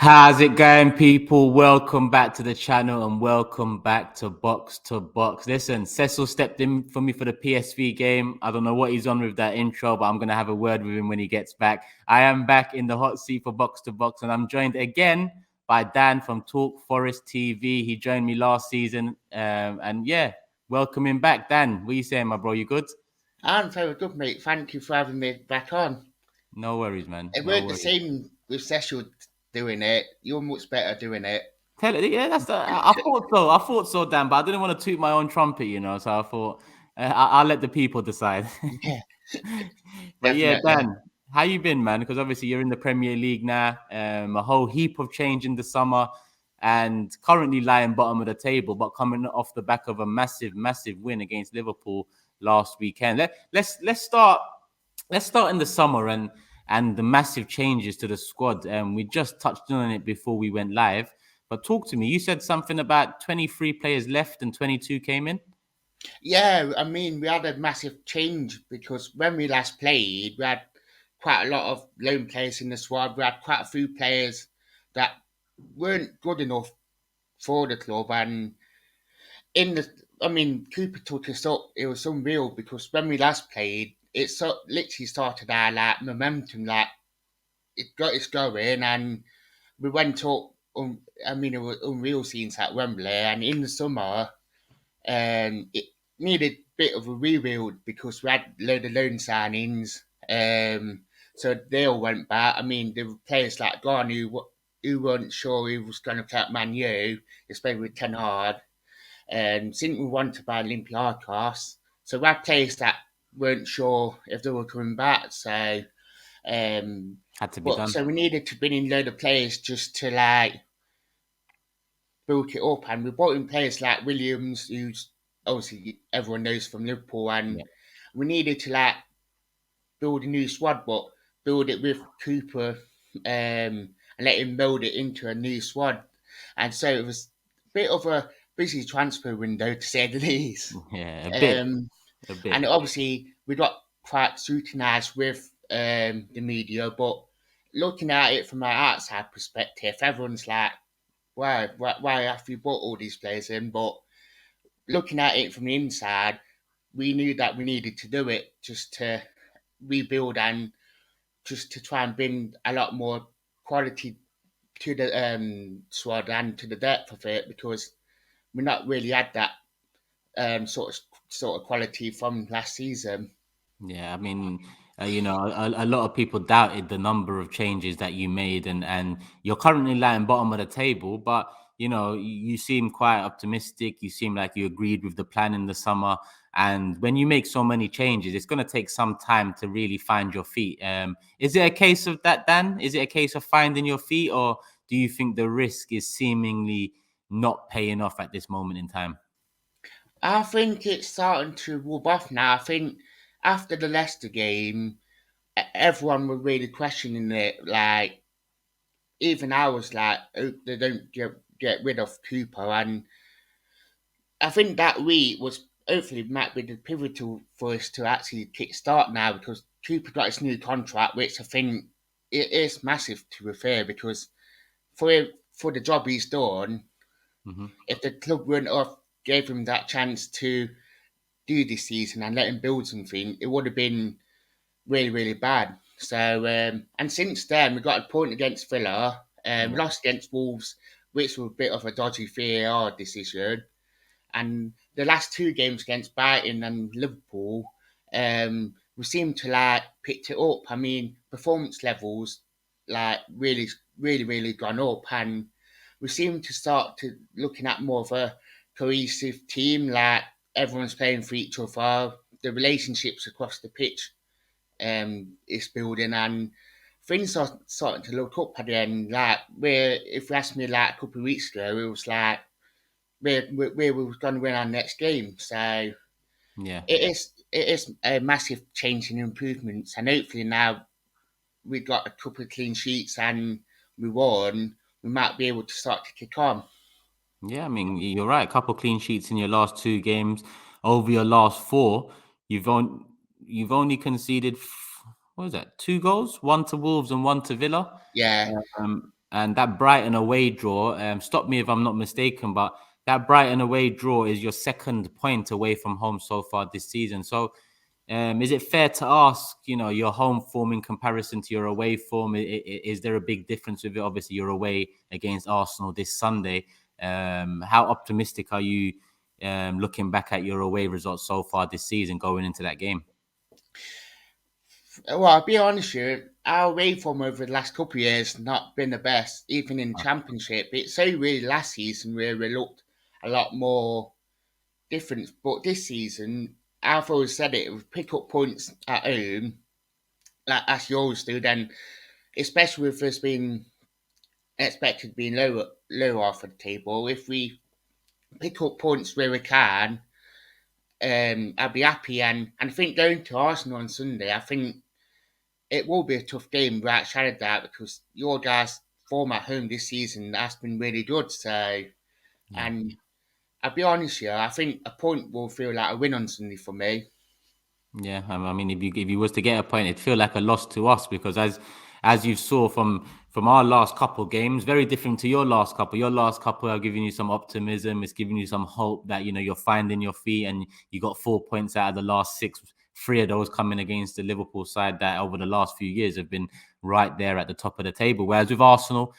How's it going, people? Welcome back to the channel and welcome back to Box to Box. Listen, Cecil stepped in for me for the PSV game. I don't know what he's on with that intro, but I'm going to have a word with him when he gets back. I am back in the hot seat for Box to Box, and I'm joined again by Dan from Talk Forest TV. He joined me last season, and yeah, welcome him back. Dan, what are you saying, my bro? You good? I'm very good, mate. Thank you for having me back on. No worries, man. It No weren't the worries. same with Cecil doing it. You're much better doing it. Tell it, yeah. I thought so. I thought so, Dan. But I didn't want to toot my own trumpet, So I thought I'll let the people decide. Yeah, But yeah, definitely. Dan, how you been, man? Because obviously you're in the Premier League now. A whole heap of change in the summer, and currently lying bottom of the table, but coming off the back of a massive, massive win against Liverpool last weekend. Let's start. Let's start in the summer and the massive changes to the squad. We just touched on it before we went live. But talk to me. You said something about 23 players left and 22 came in. Yeah, I mean, we had a massive change because when we last played, we had quite a lot of lone players in the squad. We had quite a few players that weren't good enough for the club. And Cooper took us up. It was unreal because when we last played, literally started our like momentum, like it got us going, and we went up. It was unreal scenes at Wembley, and in the summer, it needed a bit of a rebuild because we had a load of loan signings. So they all went back. I mean, there were players like Gone who weren't sure who was going to play at Man U, especially with Ten Hag. Since we wanted to buy Olympiacos, so we had players that weren't sure if they were coming back. Um, Had to be but done. so we needed to bring in a load of players just to like build it up, and we brought in players like Williams, who's obviously everyone knows from Liverpool, Yeah. and we needed to like build a new squad, but build it with Cooper, and let him build it into a new squad, and so it was a bit of a busy transfer window to say the least. Yeah, a bit. Um, A and bit. obviously we got quite scrutinised with the media, but looking at it from an outside perspective, everyone's like, why have you brought all these players in? But looking at it from the inside, we knew that we needed to do it just to rebuild and just to try and bring a lot more quality to the squad and to the depth of it because we not really had that sort of quality from last season. Yeah, I mean, a lot of people doubted the number of changes that you made, and you're currently lying bottom of the table. But you seem quite optimistic. You seem like you agreed with the plan in the summer. And when you make so many changes, it's going to take some time to really find your feet. Is it a case of that, Dan? Is it a case of finding your feet, or do you think the risk is seemingly not paying off at this moment in time? I think it's starting to rub off now. I think after the Leicester game, everyone was really questioning it. Like, even I was like, "Oh, they don't get rid of Cooper." And I think that week was hopefully might be the pivotal for us to actually kick start now because Cooper got his new contract, which I think it is massive to be fair because for the job he's done, Hmm. if the club wouldn't have gave him that chance to do this season and let him build something, it would have been really, really bad. So, and since then, we got a point against Villa, Yeah. lost against Wolves, which was a bit of a dodgy VAR decision. And the last two games against Brighton and Liverpool, we seem to like picked it up. I mean, performance levels like really, really, really gone up, and we seem to start to looking at more of a cohesive team. Like everyone's playing for each other. The relationships across the pitch is building, and things are starting to look up again. Like where if you asked me like a couple of weeks ago, it was like where we was going to win our next game. So Yeah. it is a massive change in improvements, and hopefully now we got a couple of clean sheets and we won. We might be able to start to kick on. Yeah, I mean, you're right. A couple clean sheets in your last two games. Over your last four, you've on you've only conceded what is that? Two goals, one to Wolves and one to Villa. Yeah, And that Brighton away draw, stop me if I'm not mistaken, but that Brighton away draw is your second point away from home so far this season. So, is it fair to ask, your home form in comparison to your away form? Is there a big difference with it? Obviously, you're away against Arsenal this Sunday. How optimistic are you looking back at your away results so far this season going into that game? Well, I'll be honest with you, our away form over the last couple of years not been the best, even in Championship. It's only really last season where we looked a lot more different. But this season, I've always said it, if we pick up points at home, like as you always do, then especially with us being expected to be lower off the table, if we pick up points where we can, I'll be happy. And I think going to Arsenal on Sunday, I think it will be a tough game right outside of that because your guys' form at home this season has been really good. So, Yeah. and I'll be honest here, I think a point will feel like a win on Sunday for me. Yeah, I mean, if you was to get a point, it'd feel like a loss to us because as you saw from our last couple games, very different to your last couple. Your last couple are giving you some optimism. It's giving you some hope that you're finding your feet, and you got 4 points out of the last six. Three of those coming against the Liverpool side that over the last few years have been right there at the top of the table. Whereas with Arsenal,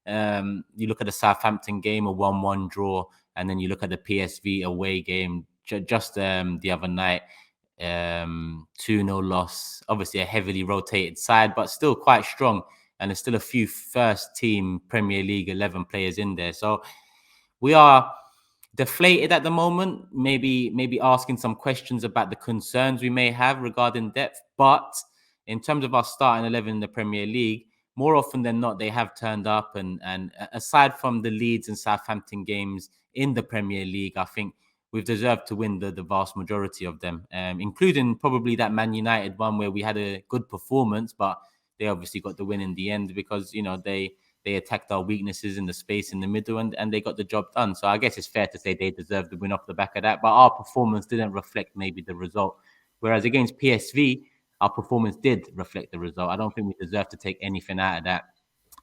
you look at the Southampton game, a 1-1 draw, and then you look at the PSV away game just the other night. 2-0 loss. Obviously, a heavily rotated side, but still quite strong. And there's still a few first team Premier League 11 players in there. So we are deflated at the moment. Maybe asking some questions about the concerns we may have regarding depth. But in terms of our starting 11 in the Premier League, more often than not, they have turned up. And aside from the Leeds and Southampton games in the Premier League, I think we've deserved to win the vast majority of them, including probably that Man United one where we had a good performance, but they obviously got the win in the end because they attacked our weaknesses in the space in the middle and they got the job done. So I guess it's fair to say they deserved the win off the back of that. But our performance didn't reflect maybe the result. Whereas against PSV, our performance did reflect the result. I don't think we deserve to take anything out of that.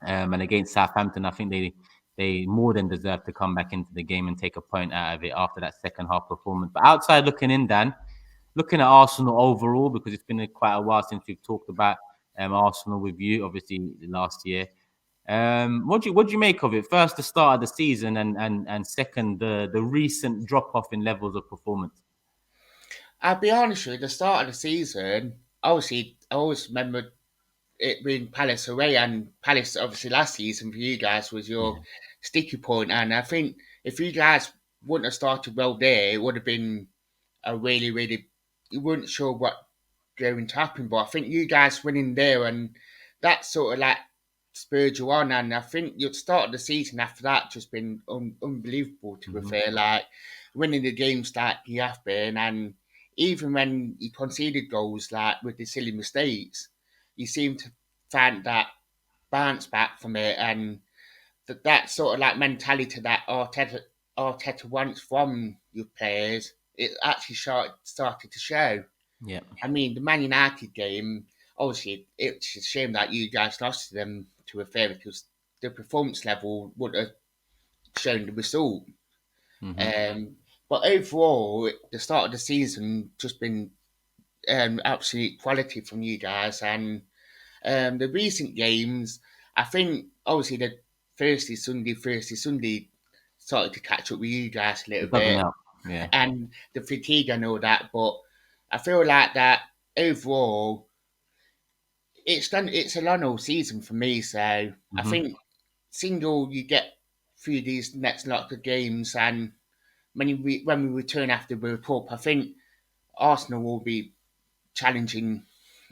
And against Southampton, I think they more than deserve to come back into the game and take a point out of it after that second half performance. But outside looking in, Dan, looking at Arsenal overall, because it's been quite a while since we've talked about Arsenal with you, obviously last year. What do you make of it? First, the start of the season, and second, the recent drop off in levels of performance. I'll be honest with you, the start of the season, obviously, I always remember it being Palace away, and Palace, obviously, last season for you guys was your Yeah. sticky point. And I think if you guys wouldn't have started well there, it would have been a really, really, you weren't sure what going to happen. But I think you guys winning there and that sort of like spurred you on. And I think your start of the season after that just been unbelievable to be Hmm. fair. Like winning the games that you have been, and even when you conceded goals, like with the silly mistakes, you seem to find that bounce back from it, and that sort of like mentality that Arteta wants from your players, it actually started to show. Yeah. I mean, the Man United game, obviously, it's a shame that you guys lost to them to a fair because the performance level would have shown the result. Hmm. Um, but overall, the start of the season just been absolute quality from you guys, and the recent games, I think obviously the Thursday, Sunday started to catch up with you guys a little It doesn't bit, help. Yeah. and the fatigue and all that. But I feel like that overall, it's a long old season for me. So I Hmm. think single you get through these next lot of games, and when we return after the World Cup, I think Arsenal will be challenging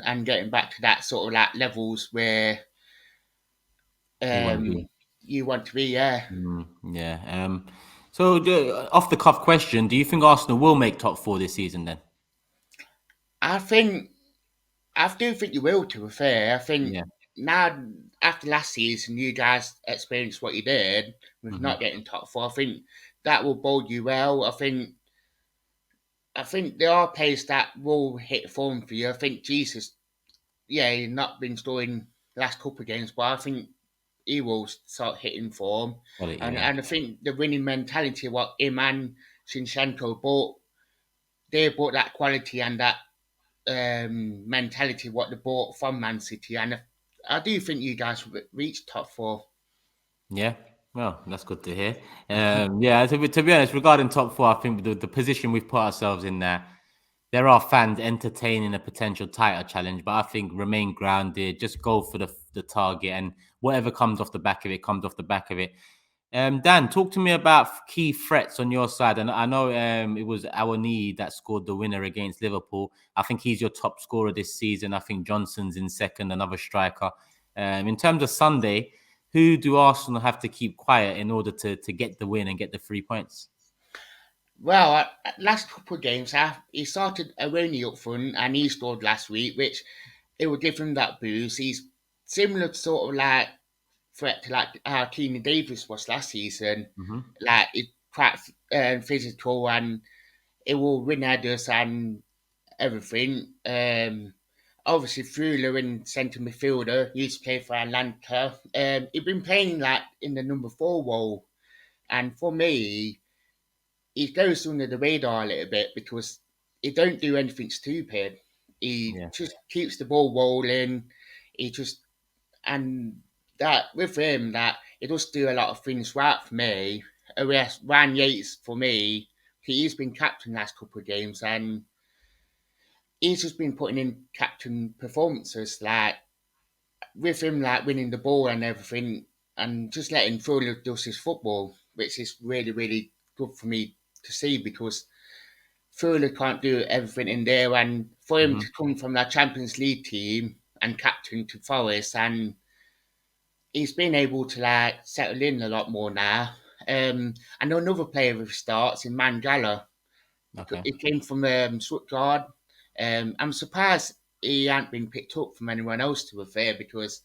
and getting back to that sort of like levels where We want to be. um, you want to be. Yeah, Yeah. So, off the cuff question: do you think Arsenal will make top four this season? Then. I think I do think you will. To be fair, I think Yeah. now after last season, you guys experienced what you did with Hmm. not getting top four. I think that will bode you well. I think there are players that will hit form for you. I think Jesus, yeah, he's not been scoring last couple of games, but I think he will start hitting form. Got it, And yeah. and I think the winning mentality, what him and Shinchenko brought, they brought that quality and that mentality what they bought from Man City, and I do think you guys will reach top four. Yeah, well, that's good to hear. Yeah, to be honest, regarding top four, I think the position we've put ourselves in there are fans entertaining a potential title challenge, but I think remain grounded, just go for the target, and whatever comes off the back of it comes off the back of it. Dan, talk to me about key threats on your side. And I know it was our knee that scored the winner against Liverpool. I think he's your top scorer this season. I think Johnson's in second, another striker. In terms of Sunday, who do Arsenal have to keep quiet in order to get the win and get the 3 points? Well, last couple of games, he started Awoni up front and he scored last week, which it will give him that boost. He's similar to sort of like threat to like how Keenan Davis was last season. Hmm. Like he's quite physical and it will win headers and everything. Obviously, Freuler in centre midfielder used to play for Atlanta. He's been playing like in the number 4 role, and for me, he goes under the radar a little bit because he don't do anything stupid. He Yeah, just keeps the ball rolling. He just and that with him that he does do a lot of things right for me. Whereas Ryan Yates for me, he's been captain last couple of games and he's just been putting in captain performances like with him like winning the ball and everything and just letting Fuller do his football, which is really, really good for me to see because Fuller can't do everything in there and for him to hmm, come from that Champions League team and captain to Forest and he's been able to like settle in a lot more now. And another player who starts in Mangala. okay. He came from Stuttgart. I'm surprised he hadn't been picked up from anyone else, to be fair, because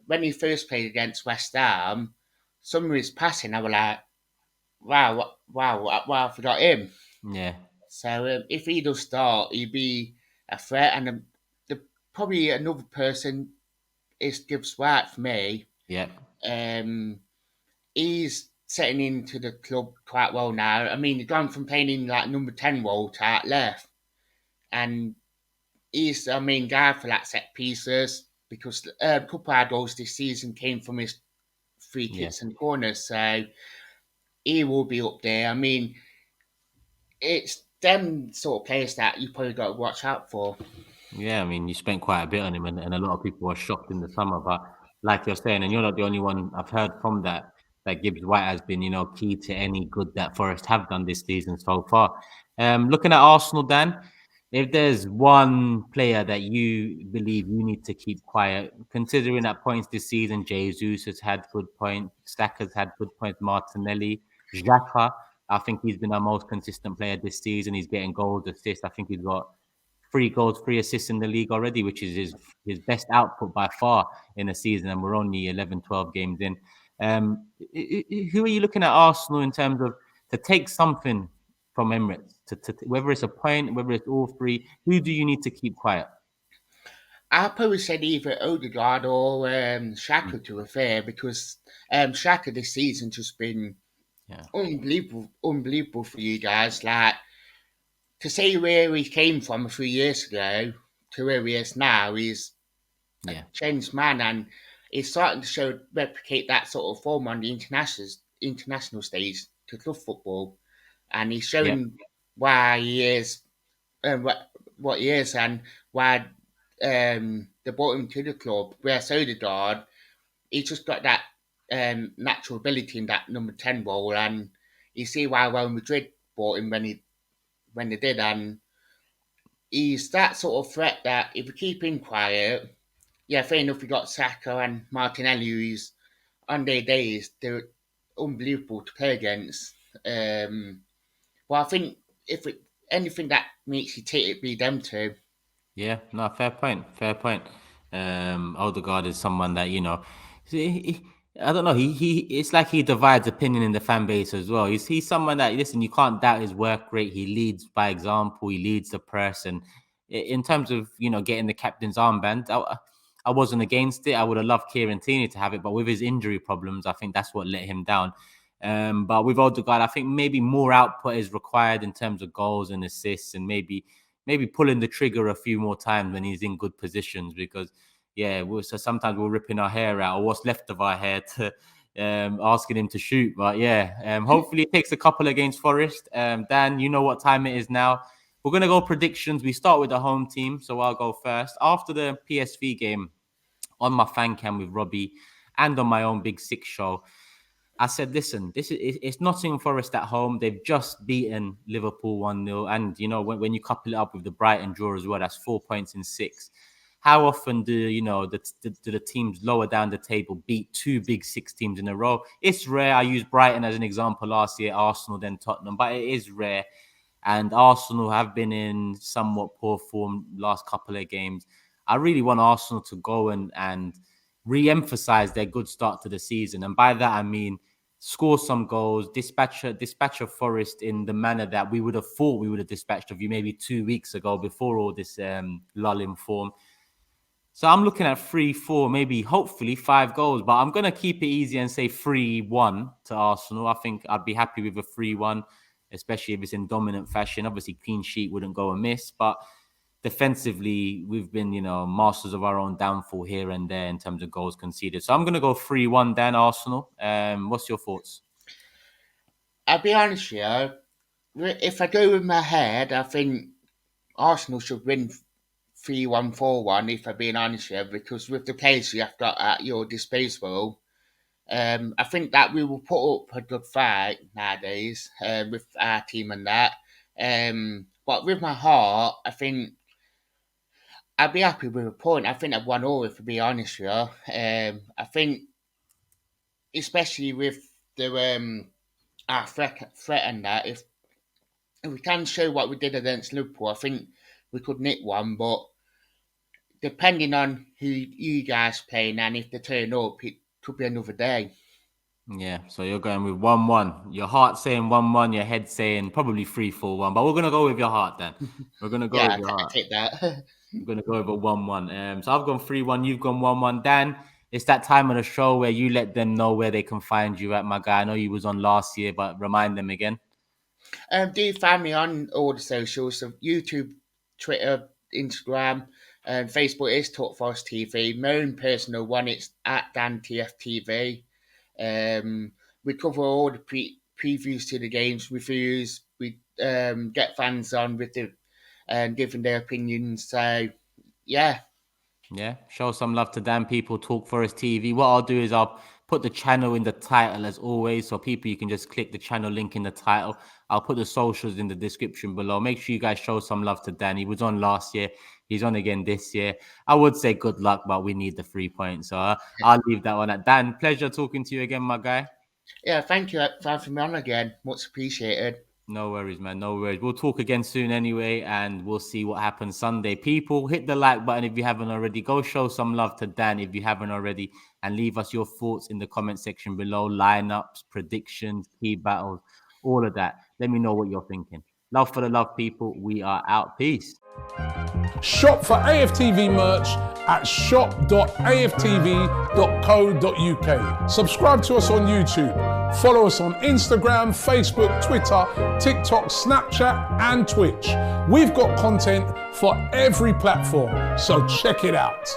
when he first played against West Ham, some of his passing, I was like, wow, I forgot him. Yeah, So if he does start, he'd be a threat. And probably another person is Gibbs White for me. yeah, Um, he's setting into the club quite well now. I mean, he's gone from playing in like number 10 role to out left. And he's the main guy for that set pieces because a couple of goals this season came from his free yeah. kicks and corners. So he will be up there. I mean, it's them sort of players that you probably got to watch out for. Yeah, I mean, you spent quite a bit on him, and a lot of people were shocked in the summer. But like you're saying, and you're not the only one I've heard from that Gibbs White has been, key to any good that Forest have done this season so far. Looking at Arsenal, Dan, if there's one player that you believe you need to keep quiet, considering that points this season, Jesus has had good points, Saka's had good points, Martinelli, Xhaka, I think he's been our most consistent player this season. He's getting goals, assists. I think he's got 3 goals, 3 assists in the league already, which is his best output by far in a season. And we're only 11, 12 games in. Who are you looking at Arsenal in terms of to take something from Emirates, whether it's a point, whether it's all three? Who do you need to keep quiet? I probably said either Odegaard or Mm, Shaka to be fair because Shaka this season just been yeah, unbelievable for you guys. Like to see where he came from a few years ago to where he is now, he's a yeah, changed man and he's starting to replicate that sort of form on the international stage to club football, and he's yeah, showing why he is what he is and why they brought him to the club. Where Sodergaard, he's just got that natural ability in that number 10 role, and you see why Real Madrid bought him when they did, and he's that sort of threat that if we keep him quiet, yeah, fair enough. We got Saka and Martinelli, who's on their days they're unbelievable to play against. But I think if it, anything that makes you take it, be them two. yeah. No, fair point. Fair point. Odegaard is someone that I don't know. He it's like he divides opinion in the fan base as well. He's someone that listen. You can't doubt his work rate. He leads by example. He leads the press, and in terms of getting the captain's armband, I wasn't against it. I would have loved Kieran Tierney to have it, but with his injury problems, I think that's what let him down. But with Odegaard, I think maybe more output is required in terms of goals and assists, and maybe pulling the trigger a few more times when he's in good positions. Because so sometimes we're ripping our hair out, or what's left of our hair, to asking him to shoot. But hopefully it takes a couple against Forest. Dan, you know what time it is now. We're gonna go predictions. We start with the home team, so I'll go first. After the PSV game, on my fan cam with Robbie and on my own Big Six show, I said, listen, it's Nottingham Forest at home. They've just beaten Liverpool 1-0. And, when you couple it up with the Brighton draw as well, that's 4 points in 6. How often do the teams lower down the table beat two Big Six teams in a row? It's rare. I used Brighton as an example last year, Arsenal, then Tottenham, but it is rare. And Arsenal have been in somewhat poor form last couple of games. I really want Arsenal to go and re-emphasize their good start to the season. And by that, I mean score some goals, dispatch a Forest in the manner that we would have thought we would have dispatched of you maybe 2 weeks ago before all this lull in form. So I'm looking at 3-4, maybe hopefully 5 goals, but I'm going to keep it easy and say 3-1 to Arsenal. I think I'd be happy with a 3-1, especially if it's in dominant fashion. Obviously, clean sheet wouldn't go amiss, but defensively, we've been, masters of our own downfall here and there in terms of goals conceded. So I'm going to go 3-1 then, Arsenal. What's your thoughts? I'll be honest with you, if I go with my head, I think Arsenal should win 3-1, 4-1, if I'm being honest with you, because with the players you have got at your disposal, I think that we will put up a good fight nowadays with our team and that. But with my heart, I think I'd be happy with a point. I think I've won all, if to be honest with you. I think, especially with the our threat and that, if we can show what we did against Liverpool, I think we could nick one. But depending on who you guys playing and if they turn up, it could be another day. Yeah, so you're going with 1-1. Your heart saying 1-1, your head saying probably 3-4-1. But we're going to go with your heart then. We're going to go with your heart. Take that. I'm going to go with a 1-1. So I've gone 3-1, you've gone 1-1. Dan, it's that time of the show where you let them know where they can find you at, my guy. I know you was on last year, but remind them again. Do find me on all the socials, so YouTube, Twitter, Instagram, and Facebook is Talk Forest TV. My own personal one, it's at DanTFTV. We cover all the previews to the games, reviews. We get fans on with the giving their opinions. So, yeah. Yeah, show some love to Dan. People, Talk Forest TV. What I'll do is I'll put the channel in the title as always, so people, you can just click the channel link in the title. I'll put the socials in the description below. Make sure you guys show some love to Dan. He was on last year. He's on again this year. I would say good luck, but we need the 3 points. So I'll leave that one at Dan. Pleasure talking to you again, my guy. Yeah, thank you for having me on again. Much appreciated. No worries, man. No worries. We'll talk again soon anyway, and we'll see what happens Sunday. People, hit the like button if you haven't already. Go show some love to Dan if you haven't already, and leave us your thoughts in the comment section below. Lineups, predictions, key battles, all of that. Let me know what you're thinking. Love for the love, people. We are out. Peace. Shop for AFTV merch at shop.aftv.co.uk. Subscribe to us on YouTube. Follow us on Instagram, Facebook, Twitter, TikTok, Snapchat, and Twitch. We've got content for every platform, so check it out.